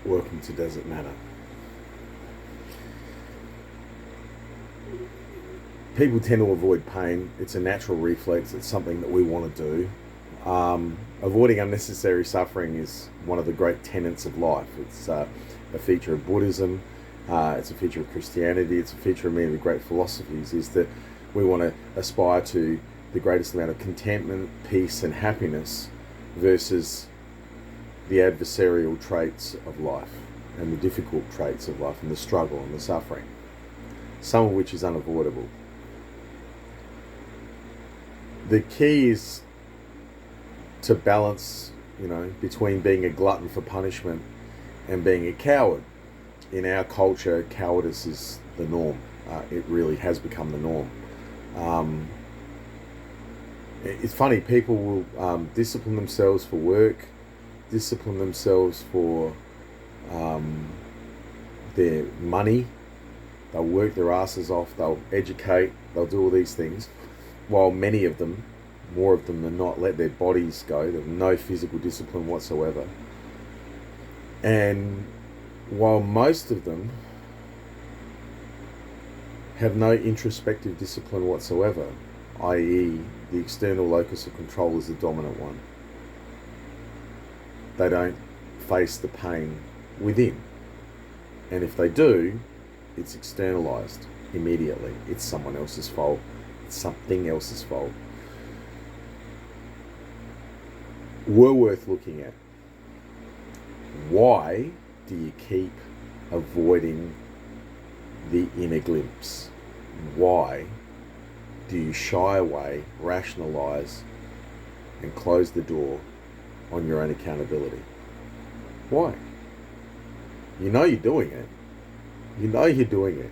Welcome to Does It Matter? People tend to avoid pain. It's a natural reflex. It's something that we want to do. Avoiding unnecessary suffering is one of the great tenets of life. It's a feature of Buddhism. It's a feature of Christianity. It's a feature of many of the great philosophies, is that we want to aspire to the greatest amount of contentment, peace and happiness versus the adversarial traits of life and the difficult traits of life and the struggle and the suffering, some of which is unavoidable. The key is to balance, between being a glutton for punishment and being a coward. In our culture, cowardice is the norm. It really has become the norm. It's funny, people will discipline themselves for work, discipline themselves for their money. They'll work their asses off, they'll educate, they'll do all these things, while many of them, more of them than not, let their bodies go. They have no physical discipline whatsoever. And while most of them have no introspective discipline whatsoever, i.e. the external locus of control is the dominant one, they don't face the pain within. And if they do, it's externalized immediately. It's someone else's fault. It's something else's fault. Were worth looking at. Why do you keep avoiding the inner glimpse? Why do you shy away, rationalize, and close the door on your own accountability? Why? You know you're doing it. You know you're doing it.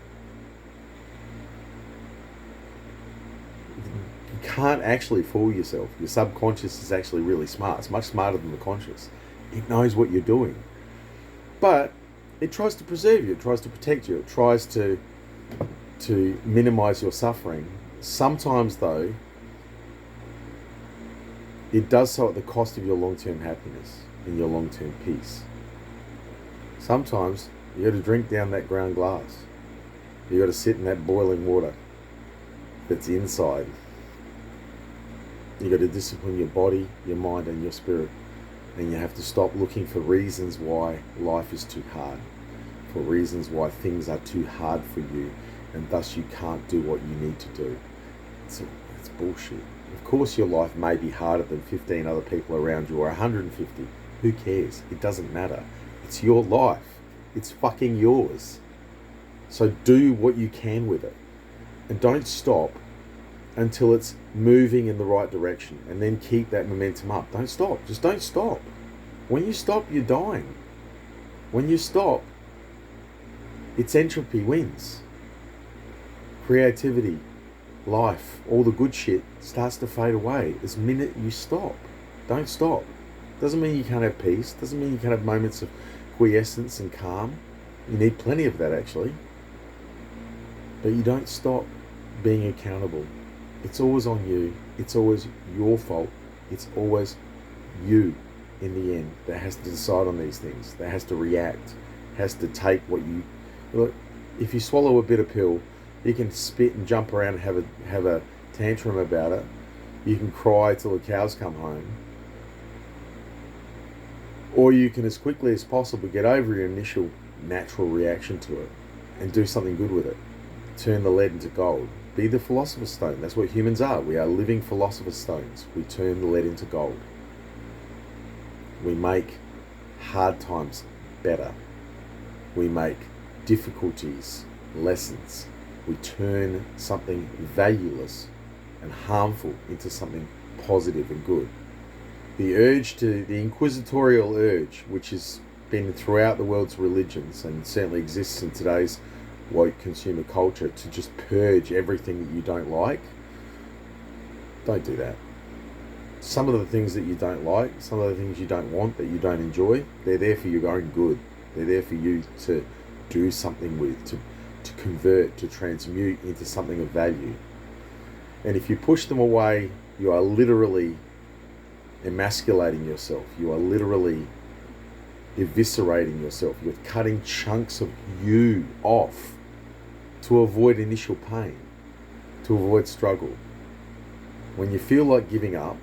You can't actually fool yourself. Your subconscious is actually really smart. It's much smarter than the conscious. It knows what you're doing. But it tries to preserve you. It tries to protect you. It tries to minimize your suffering. Sometimes, though, it does so at the cost of your long-term happiness and your long-term peace. Sometimes you got to drink down that ground glass. You got to sit in that boiling water that's inside. You got to discipline your body, your mind, and your spirit, and you have to stop looking for reasons why life is too hard, for reasons why things are too hard for you, and thus you can't do what you need to do. It's bullshit. Of course your life may be harder than 15 other people around you or 150. Who cares? It doesn't matter. It's your life. It's fucking yours. So do what you can with it. And don't stop until it's moving in the right direction. And then keep that momentum up. Don't stop. Just don't stop. When you stop, you're dying. When you stop, it's entropy wins. Creativity, life, all the good shit starts to fade away the minute you stop. Don't stop. Doesn't mean you can't have peace. Doesn't mean you can't have moments of quiescence and calm. You need plenty of that, actually. But you don't stop being accountable. It's always on you. It's always your fault. It's always you, in the end, that has to decide on these things, that has to react, has to take what you... Look, if you swallow a bitter pill, you can spit and jump around and have a tantrum about it. You can cry till the cows come home. Or you can, as quickly as possible, get over your initial natural reaction to it and do something good with it. Turn the lead into gold. Be the philosopher's stone. That's what humans are. We are living philosopher's stones. We turn the lead into gold. We make hard times better. We make difficulties lessons. We turn something valueless and harmful into something positive and good. The inquisitorial urge, which has been throughout the world's religions and certainly exists in today's woke consumer culture, to just purge everything that you don't like, don't do that. Some of the things that you don't like, some of the things you don't want, that you don't enjoy, they're there for your own good. They're there for you to do something with, to convert, to transmute into something of value. And if you push them away, you are literally emasculating yourself. You are literally eviscerating yourself. You're cutting chunks of you off to avoid initial pain, to avoid struggle. When you feel like giving up,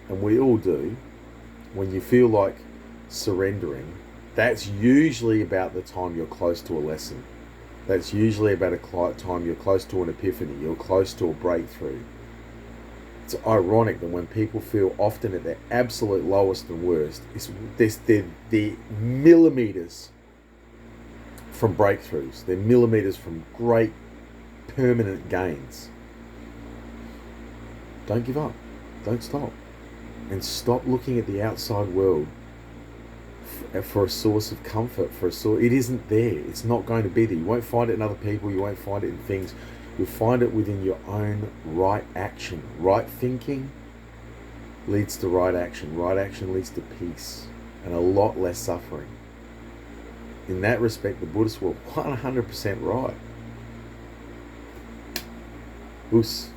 and we all do, when you feel like surrendering, that's usually about the time you're close to a lesson. That's usually about a time you're close to an epiphany, you're close to a breakthrough. It's ironic that when people feel often at their absolute lowest and worst, they're millimeters from breakthroughs. They're millimeters from great permanent gains. Don't give up. Don't stop. And stop looking at the outside world for a source of comfort, it isn't there. It's not going to be there. You won't find it in other people. You won't find it in things. You'll find it within your own right action. Right thinking leads to right action. Right action leads to peace and a lot less suffering. In that respect, the Buddhists were 100% right. Oos.